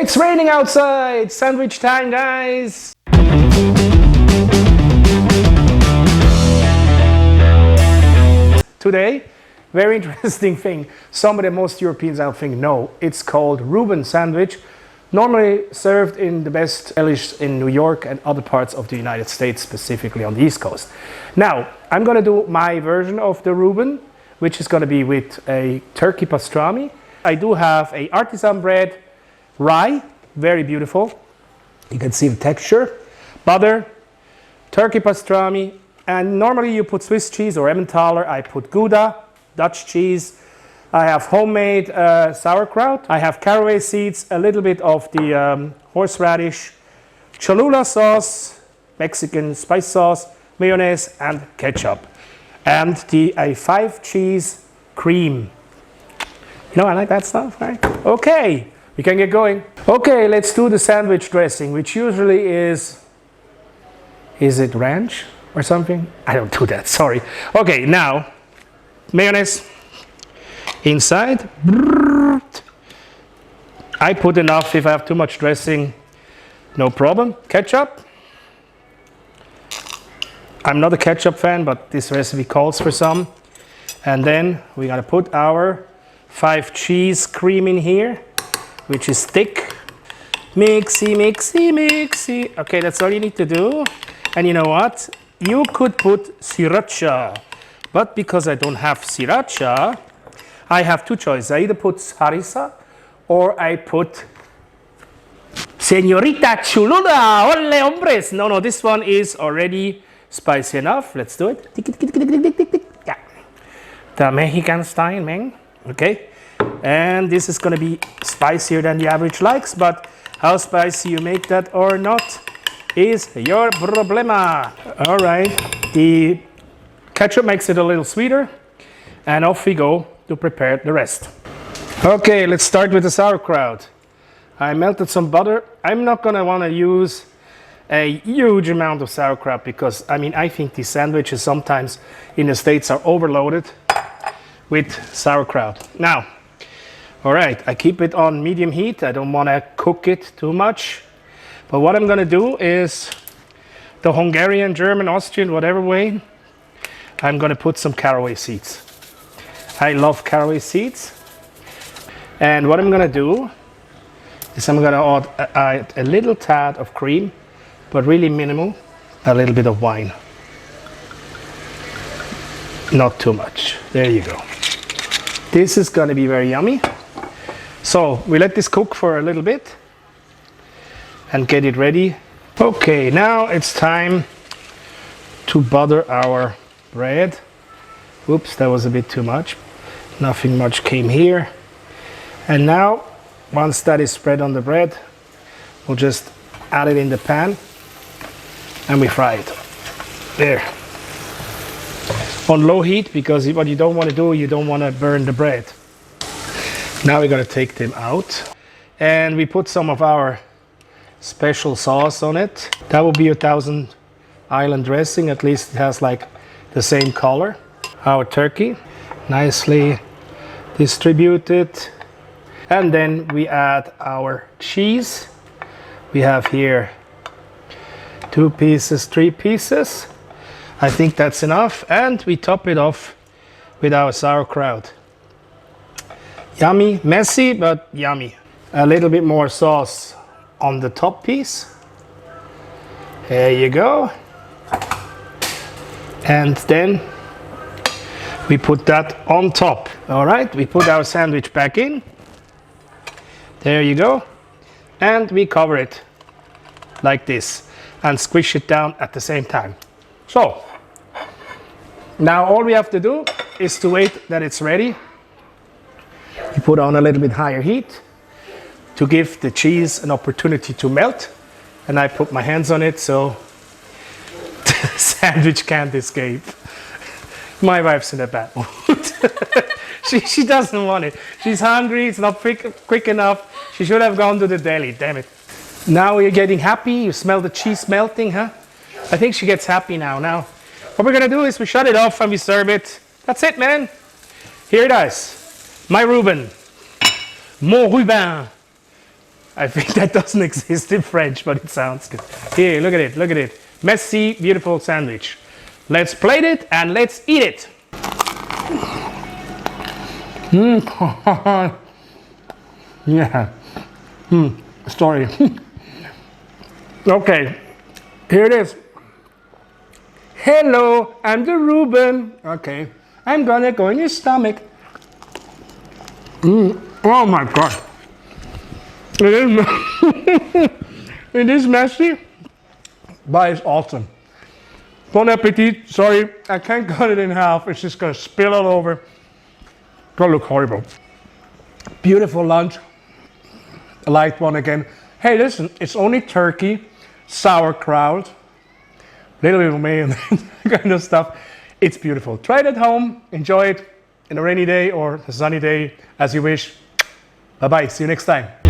It's raining outside! Sandwich time, guys! Today, very interesting thing. Some of the most Europeans I think know. It's called Reuben sandwich. Normally served in the best delis in New York and other parts of the United States, specifically on the East Coast. Now, I'm gonna do my version of the Reuben, which is gonna be with a turkey pastrami. I do have a artisan bread, rye, very beautiful. You can see the texture, butter, turkey pastrami, and normally you put Swiss cheese or Emmentaler. I put Gouda, Dutch cheese. I have homemade sauerkraut. I have caraway seeds, a little bit of the horseradish, Cholula sauce, Mexican spice sauce, mayonnaise, and ketchup. And a 5-cheese cream. You know, I like that stuff, right? Okay, we can get going. Okay, let's do the sandwich dressing, which usually is it ranch or something? I don't do that, sorry. Okay, now, mayonnaise inside. I put enough. If I have too much dressing, no problem. Ketchup. I'm not a ketchup fan, but this recipe calls for some. And then we gotta put our 5-cheese cream in here, which is thick. Mixy, mixy, mixy. Okay, that's all you need to do. And you know what? You could put sriracha, but because I don't have sriracha, I have two choices. I either put harissa or I put Señorita Chulula, ole hombres. No, this one is already spicy enough. Let's do it. Yeah. The Mexican style, man. Okay. And this is gonna be spicier than the average likes, but how spicy you make that or not is your problema. All right. The ketchup makes it a little sweeter, and off we go to prepare the rest. Okay, let's start with the sauerkraut. I melted some butter. I'm not gonna wanna use a huge amount of sauerkraut because, I think these sandwiches sometimes in the States are overloaded with sauerkraut. Now, all right, I keep it on medium heat. I don't wanna cook it too much. But what I'm gonna do is the Hungarian, German, Austrian, whatever way, I'm gonna put some caraway seeds. I love caraway seeds. And what I'm gonna do is I'm gonna add a little tad of cream, but really minimal, a little bit of wine. Not too much. There you go. This is gonna be very yummy. So we let this cook for a little bit and get it ready. Okay, now it's time to butter our bread. Whoops, that was a bit too much. Nothing much came here. And now, once that is spread on the bread, we'll just add it in the pan and we fry it. There. On low heat, because what you don't want to do, you don't want to burn the bread. Now we're going to take them out. And we put some of our special sauce on it. That will be a Thousand Island dressing. At least it has like the same color. Our turkey, nicely distributed. And then we add our cheese. We have here 2 pieces, 3 pieces. I think that's enough. And we top it off with our sauerkraut. Yummy, messy, but yummy. A little bit more sauce on the top piece. There you go. And then we put that on top. All right, we put our sandwich back in. There you go. And we cover it like this and squish it down at the same time. So, now all we have to do is to wait that it's ready. You put on a little bit higher heat to give the cheese an opportunity to melt. And I put my hands on it so the sandwich can't escape. My wife's in a bad mood. she doesn't want it. She's hungry, it's not quick enough. She should have gone to the deli, damn it. Now you're getting happy, you smell the cheese melting, huh? I think she gets happy now. Now, what we're gonna do is we shut it off and we serve it. That's it, man. Here it is. My Reuben. Mon Reuben. I think that doesn't exist in French, but it sounds good. Here, look at it, look at it. Messy, beautiful sandwich. Let's plate it and let's eat it. Yeah. Sorry. Okay, here it is. Hello, I'm the Reuben. Okay, I'm gonna go in your stomach. Oh my God. It is, it is messy, but it's awesome. Bon appetit. Sorry, I can't cut it in half. It's just gonna spill all over. Gonna look horrible. Beautiful lunch. A light one again. Hey, listen, it's only turkey, sauerkraut, little bit of mayo, kind of stuff. It's beautiful. Try it at home. Enjoy it in a rainy day or a sunny day, as you wish. Bye-bye. See you next time.